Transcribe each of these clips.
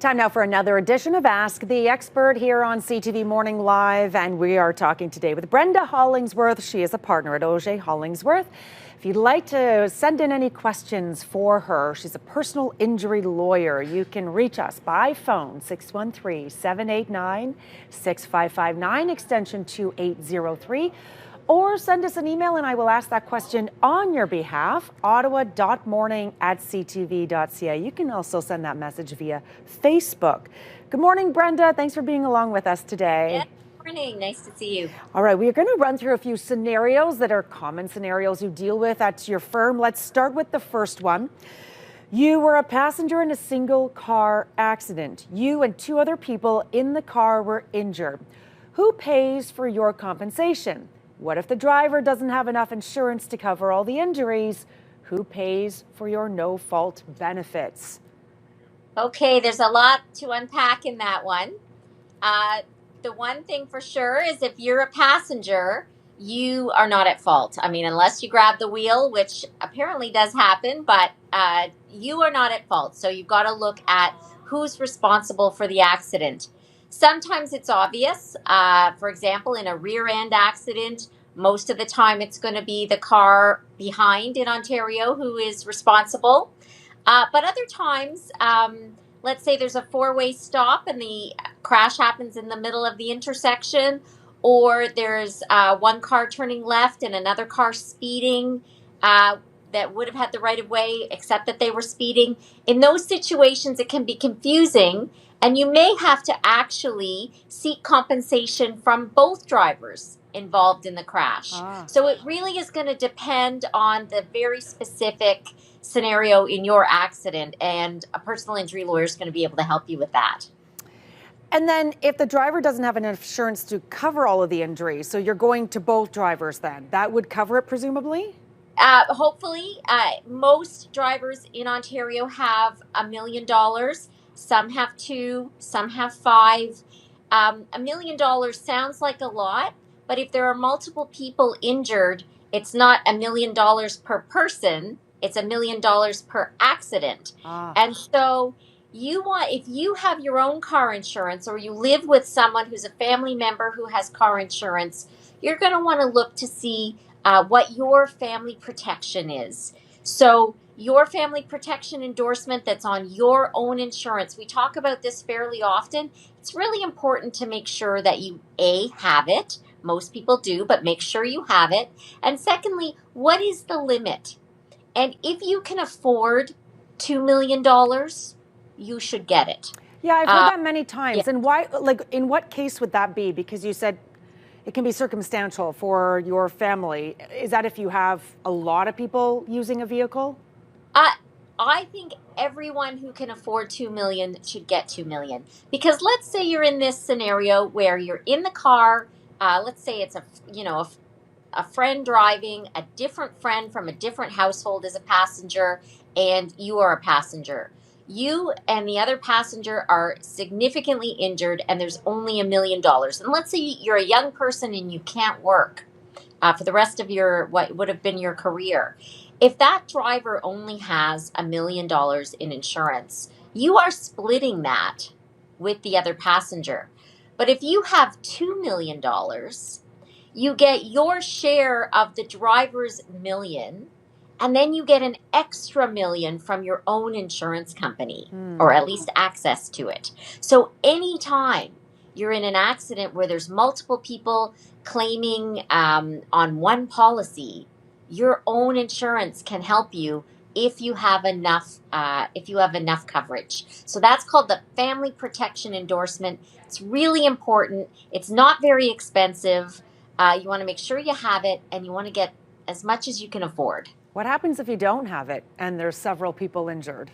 Time now for another edition of Ask the Expert here on CTV Morning Live, and we are talking today with Brenda Hollingsworth. She is a partner at Auger Hollingsworth. If you'd like to send in any questions for her, she's a personal injury lawyer. You can reach us by phone, 613-789-6559, extension 2803. Or send us an email and I will ask that question on your behalf, ottawa.morning@ctv.ca. You can also send that message via Facebook. Good morning, Brenda. Thanks for being along with us today. Yeah, good morning. Nice to see you. All right, we are going to run through a few scenarios that are common scenarios you deal with at your firm. Let's start with the first one. You were a passenger in a single car accident. You and two other people in the car were injured. Who pays for your compensation? What if the driver doesn't have enough insurance to cover all the injuries? Who pays for your no-fault benefits? Okay, there's a lot to unpack in that one. The one thing for sure is if you're a passenger, you are not at fault. I mean, unless you grab the wheel, which apparently does happen, but you are not at fault. So you've got to look at who's responsible for the accident. Sometimes it's obvious. For example, in a rear end accident, most of the time it's going to be the car behind in Ontario who is responsible. But other times, let's say there's a four-way stop and the crash happens in the middle of the intersection, or there's one car turning left and another car speeding that would have had the right of way, except that they were speeding. In those situations, it can be confusing. And you may have to actually seek compensation from both drivers involved in the crash. So it really is going to depend on the very specific scenario in your accident, and a personal injury lawyer is going to be able to help you with that. And then if the driver doesn't have enough insurance to cover all of the injuries, so you're going to both drivers then, that would cover it presumably? Hopefully. Most drivers in Ontario have $1 million. Some have two, some have five. $1 million sounds like a lot, but if there are multiple people injured, it's not $1 million per person, it's $1 million per accident. And so if you have your own car insurance, or you live with someone who's a family member who has car insurance, you're going to want to look to see what your family protection is. So your family protection endorsement that's on your own insurance. We talk about this fairly often. It's really important to make sure that you, A, have it. Most people do, but make sure you have it. And secondly, what is the limit? And if you can afford $2 million, you should get it. Yeah, I've heard that many times. Yeah. And why, like, in what case would that be? Because you said it can be circumstantial for your family. Is that if you have a lot of people using a vehicle? I think everyone who can afford $2 million should get $2 million. Because let's say you're in this scenario where you're in the car. Let's say it's a friend driving, a different friend from a different household is a passenger, and you are a passenger. You and the other passenger are significantly injured, and there's only $1 million. And let's say you're a young person and you can't work for the rest of what would have been your career. If that driver only has $1 million in insurance, you are splitting that with the other passenger. But if you have $2 million, you get your share of the driver's $1 million, and then you get an extra $1 million from your own insurance company, or at least access to it. So anytime you're in an accident where there's multiple people claiming on one policy, your own insurance can help you if you have enough coverage. So that's called the family protection endorsement. It's really important. It's not very expensive. You want to make sure you have it, and you want to get as much as you can afford. What happens if you don't have it and there's several people injured?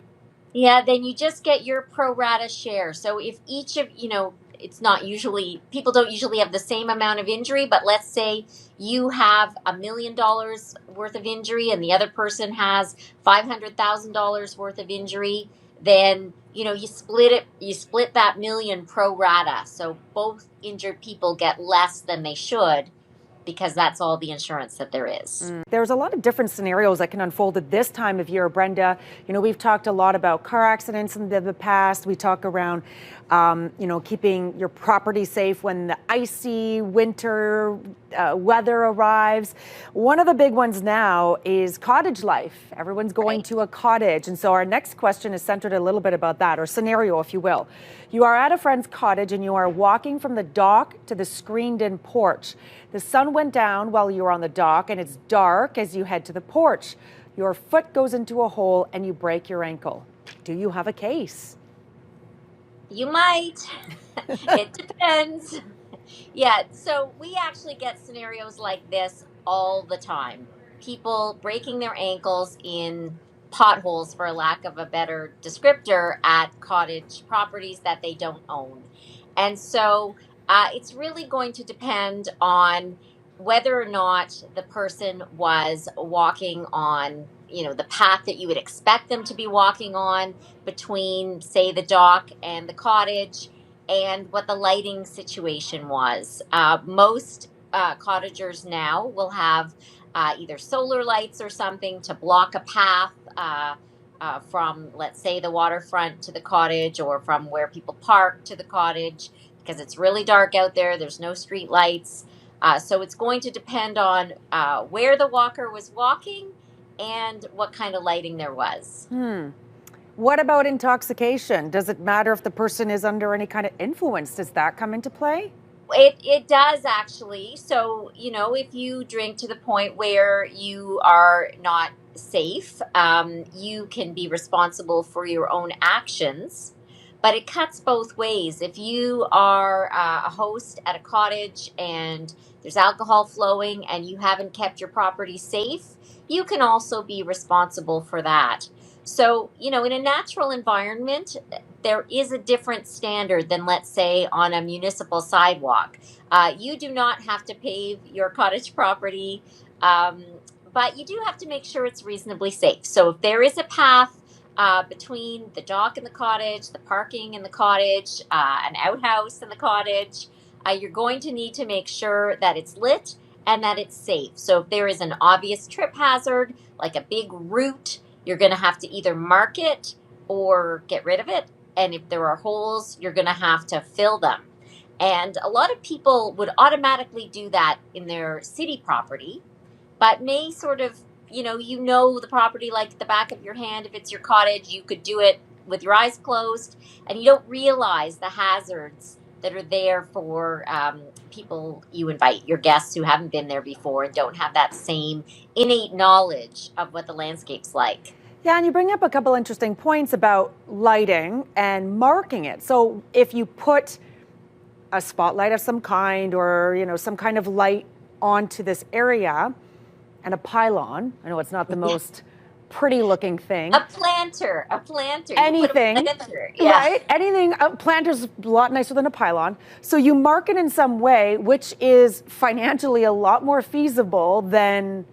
Yeah, then you just get your pro rata share. So if each of, it's not usually, people don't usually have the same amount of injury, but let's say you have $1 million worth of injury and the other person has $500,000 worth of injury, then, you split that $1 million pro rata. So both injured people get less than they should, because that's all the insurance that there is. There's a lot of different scenarios that can unfold at this time of year, Brenda. You know, we've talked a lot about car accidents in the past. We talk around, you know, keeping your property safe when the icy winter weather arrives. One of the big ones now is cottage life. Everyone's going to a cottage. And so our next question is centered a little bit about that, or scenario, if you will. You are at a friend's cottage and you are walking from the dock to the screened-in porch. The sun went down while you were on the dock and it's dark as you head to the porch. Your foot goes into a hole and you break your ankle. Do you have a case? You might. It depends. Yeah, so we actually get scenarios like this all the time. People breaking their ankles in potholes, for lack of a better descriptor, at cottage properties that they don't own. And so it's really going to depend on whether or not the person was walking on, you know, the path that you would expect them to be walking on between, say, the dock and the cottage, and what the lighting situation was. Most cottagers now will have either solar lights or something to block a path from, let's say, the waterfront to the cottage, or from where people park to the cottage, because it's really dark out there. There's no street lights. So it's going to depend on where the walker was walking and what kind of lighting there was. What about intoxication? Does it matter if the person is under any kind of influence? Does that come into play? It does, actually. So, you know, if you drink to the point where you are not safe, you can be responsible for your own actions. But it cuts both ways. If you are a host at a cottage and there's alcohol flowing and you haven't kept your property safe, you can also be responsible for that. So, you know, in a natural environment, there is a different standard than, let's say, on a municipal sidewalk. You do not have to pave your cottage property, but you do have to make sure it's reasonably safe. So if there is a path between the dock and the cottage, the parking in the cottage, an outhouse in the cottage, you're going to need to make sure that it's lit and that it's safe. So if there is an obvious trip hazard, like a big root, you're going to have to either mark it or get rid of it. And if there are holes, you're going to have to fill them. And a lot of people would automatically do that in their city property, but may sort of, you know the property like the back of your hand. If it's your cottage, you could do it with your eyes closed, and you don't realize the hazards that are there for people you invite, your guests who haven't been there before and don't have that same innate knowledge of what the landscape's like. Yeah, and you bring up a couple interesting points about lighting and marking it. So if you put a spotlight of some kind, or, you know, some kind of light onto this area, and a pylon, I know it's not the most pretty looking thing. A planter. Anything, yeah. Right? Anything. A planter's a lot nicer than a pylon. So you mark it in some way, which is financially a lot more feasible than,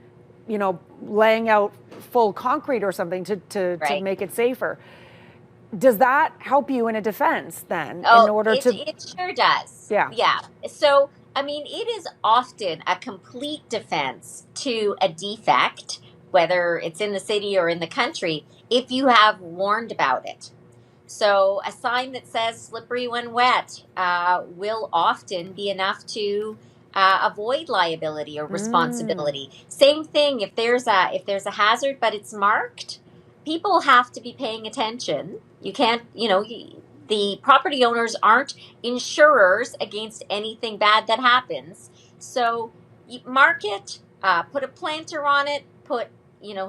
you know, laying out full concrete or something to make it safer. Does that help you in a defense then? It sure does. Yeah. So, I mean, it is often a complete defense to a defect, whether it's in the city or in the country, if you have warned about it. So a sign that says slippery when wet will often be enough to avoid liability or responsibility. Same thing if there's a hazard but it's marked, people have to be paying attention. You can't, the property owners aren't insurers against anything bad that happens. So you mark it, put a planter on it, put,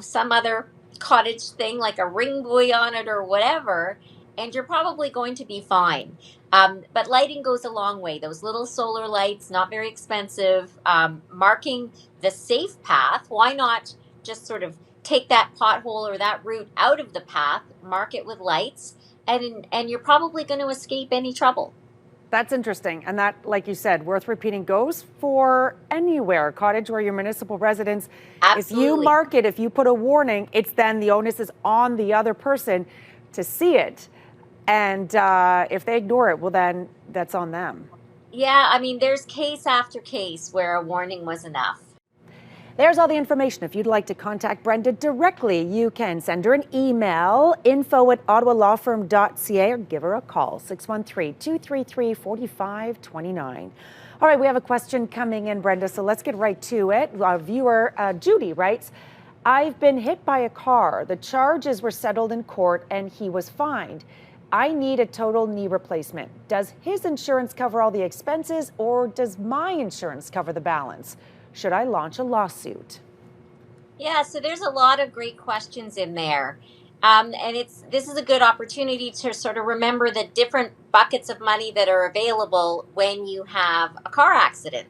some other cottage thing like a ring buoy on it or whatever, and you're probably going to be fine. But lighting goes a long way. Those little solar lights, not very expensive. Marking the safe path. Why not just sort of take that pothole or that route out of the path, mark it with lights, and you're probably going to escape any trouble. That's interesting. And that, like you said, worth repeating, goes for anywhere, cottage or your municipal residence. Absolutely. If you mark it, if you put a warning, it's then the onus is on the other person to see it. And if they ignore it, well, then that's on them. Yeah, I mean, there's case after case where a warning was enough. There's all the information. If you'd like to contact Brenda directly, you can send her an email, info@ottawalawfirm.ca, or give her a call, 613-233-4529. All right, we have a question coming in, Brenda, so let's get right to it. Viewer Judy writes, I've been hit by a car. The charges were settled in court and he was fined. I need a total knee replacement. Does his insurance cover all the expenses, or does my insurance cover the balance? Should I launch a lawsuit? Yeah, so there's a lot of great questions in there. And this is a good opportunity to sort of remember the different buckets of money that are available when you have a car accident.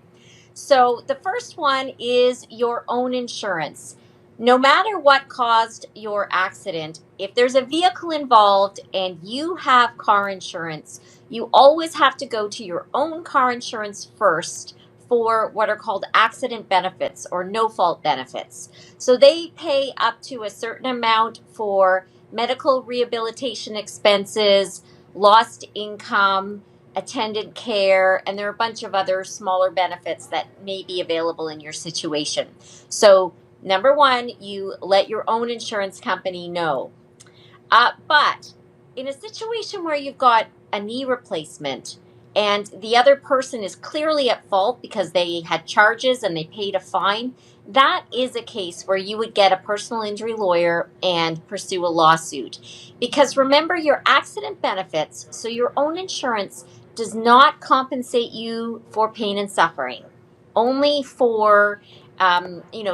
So the first one is your own insurance. No matter what caused your accident, if there's a vehicle involved and you have car insurance, you always have to go to your own car insurance first for what are called accident benefits or no-fault benefits. So they pay up to a certain amount for medical rehabilitation expenses, lost income, attendant care, and there are a bunch of other smaller benefits that may be available in your situation. So number one, you let your own insurance company know. But in a situation where you've got a knee replacement and the other person is clearly at fault because they had charges and they paid a fine, that is a case where you would get a personal injury lawyer and pursue a lawsuit. Because remember, your accident benefits, so your own insurance, does not compensate you for pain and suffering, only for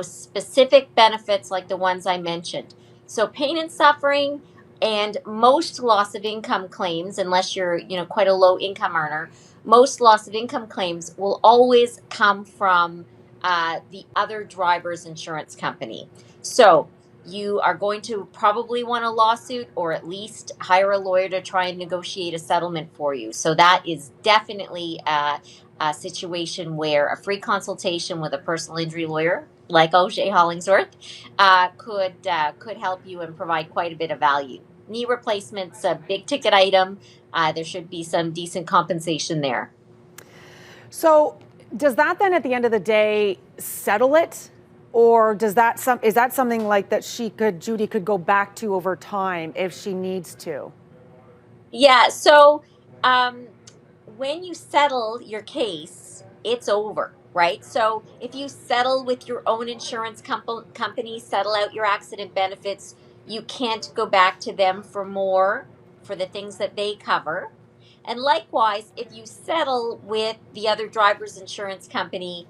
specific benefits like the ones I mentioned. So pain and suffering and most loss of income claims, unless you're quite a low income earner, most loss of income claims will always come from the other driver's insurance company. So you are going to probably want a lawsuit, or at least hire a lawyer to try and negotiate a settlement for you. So that is definitely a situation where a free consultation with a personal injury lawyer like Auger Hollingsworth could help you and provide quite a bit of value. Knee replacement's a big ticket item. There should be some decent compensation there. So does that then at the end of the day settle it? Or is that something like that Judy could go back to over time if she needs to? Yeah, so when you settle your case, it's over, right? So if you settle with your own insurance company, settle out your accident benefits, you can't go back to them for more for the things that they cover. And likewise, if you settle with the other driver's insurance company,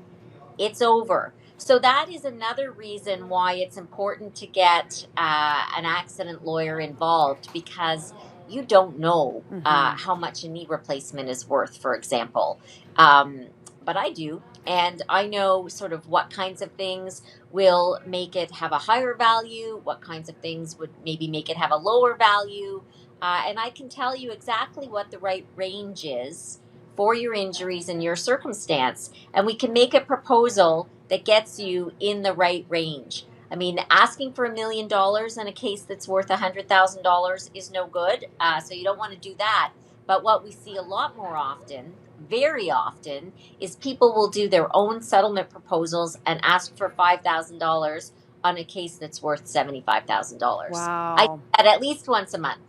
it's over. So that is another reason why it's important to get an accident lawyer involved, because you don't know how much a knee replacement is worth, for example. But I do. And I know sort of what kinds of things will make it have a higher value, what kinds of things would maybe make it have a lower value. And I can tell you exactly what the right range is for your injuries and your circumstance. And we can make a proposal that gets you in the right range. I mean, asking for $1 million in a case that's worth $100,000 is no good. So you don't want to do that. But what we see a lot more often, very often, is people will do their own settlement proposals and ask for $5,000 on a case that's worth $75,000. Wow. I do that at least once a month.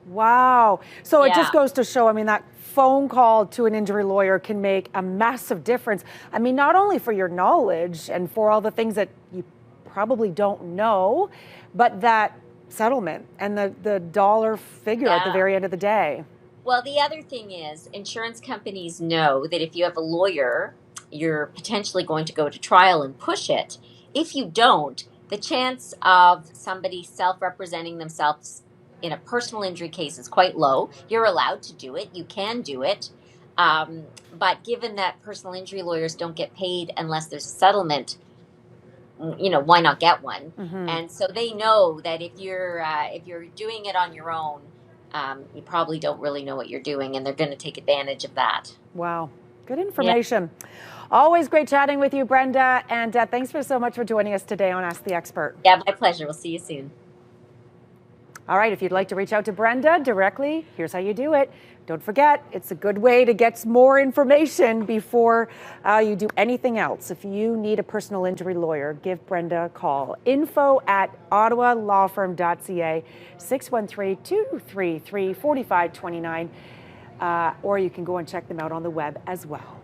Wow. So Yeah. It just goes to show, I mean, that phone call to an injury lawyer can make a massive difference. I mean, not only for your knowledge and for all the things that you probably don't know, but that settlement and the dollar figure at the very end of the day. Well, the other thing is, insurance companies know that if you have a lawyer, you're potentially going to go to trial and push it. If you don't, the chance of somebody self-representing themselves in a personal injury case is quite low. You're allowed to do it. You can do it. But given that personal injury lawyers don't get paid unless there's a settlement, why not get one? And so they know that if you're doing it on your own, you probably don't really know what you're doing, and they're going to take advantage of that. Wow. Good information. Yeah. Always great chatting with you, Brenda, and thanks so much for joining us today on Ask the Expert. Yeah, my pleasure. We'll see you soon. All right, if you'd like to reach out to Brenda directly, here's how you do it. Don't forget, it's a good way to get more information before you do anything else. If you need a personal injury lawyer, give Brenda a call. info@ottawalawfirm.ca, 613-233-4529, or you can go and check them out on the web as well.